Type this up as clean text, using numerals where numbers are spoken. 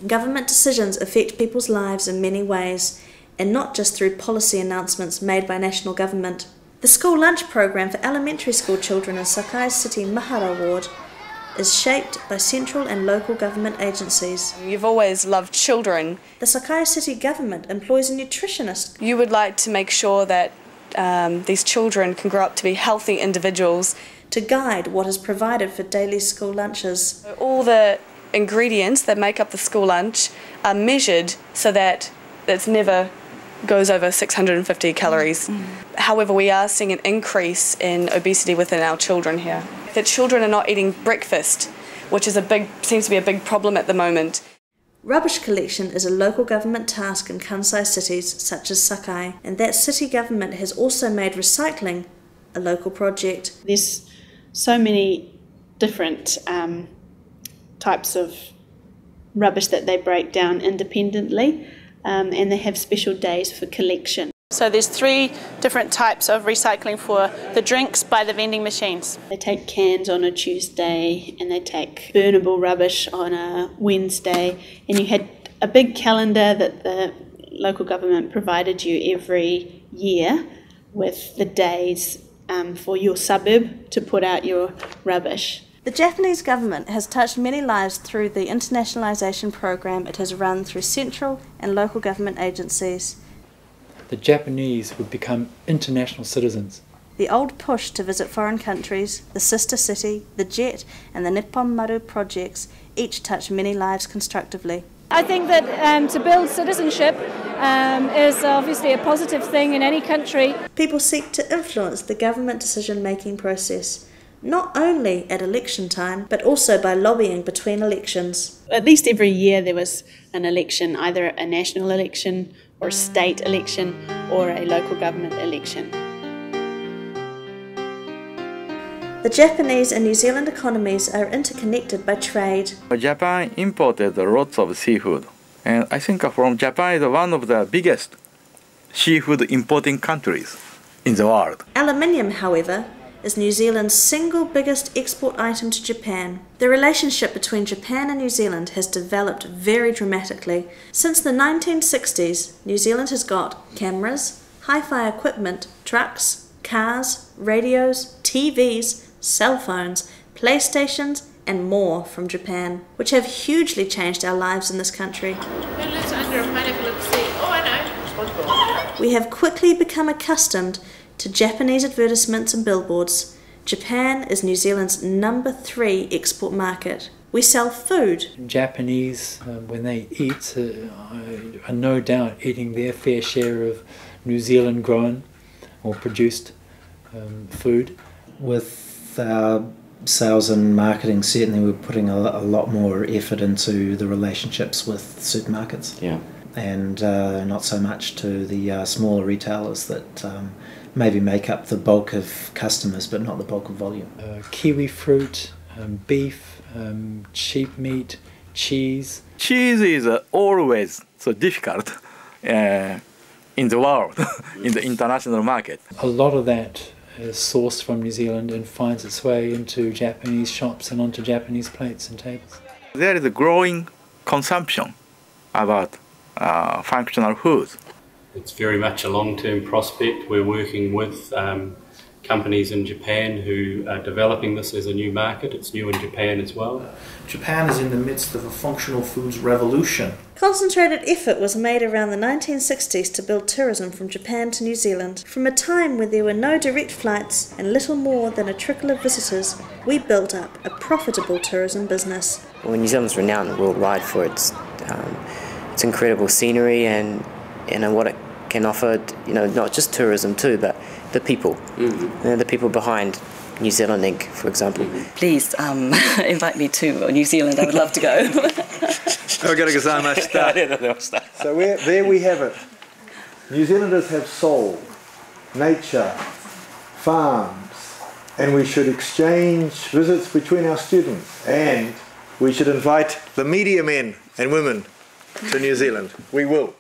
Government decisions affect people's lives in many ways, and not just through policy announcements made by national government. The school lunch program for elementary school children in Sakai City Mahara Ward is shaped by central and local government agencies. You've always loved children. The Sakai City government employs a nutritionist. You would like to make sure that these children can grow up to be healthy individuals. To guide what is provided for daily school lunches. All the ingredients that make up the school lunch are measured so that it never goes over 650 calories. However, we are seeing an increase in obesity within our children here. That children are not eating breakfast, which is seems to be a big problem at the moment. Rubbish collection is a local government task in Kansai cities such as Sakai, and that city government has also made recycling a local project. There's so many different types of rubbish that they break down independently, and they have special days for collection. So there's 3 different types of recycling for the drinks by the vending machines. They take cans on a Tuesday and they take burnable rubbish on a Wednesday, and you had a big calendar that the local government provided you every year with the days for your suburb to put out your rubbish. The Japanese government has touched many lives through the internationalisation program it has run through central and local government agencies. The Japanese would become international citizens. The old push to visit foreign countries, the Sister City, the JET and the Nippon Maru projects each touch many lives constructively. I think that to build citizenship is obviously a positive thing in any country. People seek to influence the government decision-making process, not only at election time, but also by lobbying between elections. At least every year there was an election, either a national election or a state election or a local government election. The Japanese and New Zealand economies are interconnected by trade. Japan imported lots of seafood, and I think from Japan is one of the biggest seafood importing countries in the world. Aluminium, however, is New Zealand's single biggest export item to Japan. The relationship between Japan and New Zealand has developed very dramatically. Since the 1960s, New Zealand has got cameras, hi-fi equipment, trucks, cars, radios, TVs, cell phones, PlayStations and more from Japan, which have hugely changed our lives in this country. Who lives under a pineapple at sea? Oh, I know. We have quickly become accustomed to Japanese advertisements and billboards. Japan is New Zealand's number 3 export market. We sell food. Japanese, when they eat, are no doubt eating their fair share of New Zealand grown or produced food. With our sales and marketing, certainly we're putting a lot more effort into the relationships with supermarkets. Yeah. And not so much to the smaller retailers that maybe make up the bulk of customers but not the bulk of volume. Kiwi fruit, beef, sheep meat, cheese. Cheese is always so difficult in the world, in the international market. A lot of that is sourced from New Zealand and finds its way into Japanese shops and onto Japanese plates and tables. There is a growing consumption about functional foods. It's very much a long-term prospect. We're working with companies in Japan who are developing this as a new market. It's new in Japan as well. Japan is in the midst of a functional foods revolution. Concentrated effort was made around the 1960s to build tourism from Japan to New Zealand. From a time where there were no direct flights and little more than a trickle of visitors, we built up a profitable tourism business. Well, New Zealand's renowned worldwide for its incredible scenery and what it can offer, not just tourism too, but the people, the people behind New Zealand Inc., for example. Please invite me to New Zealand. I would love to go. So there we have it. New Zealanders have soul, nature, farms, and we should exchange visits between our students, and we should invite the media men and women to New Zealand. We will.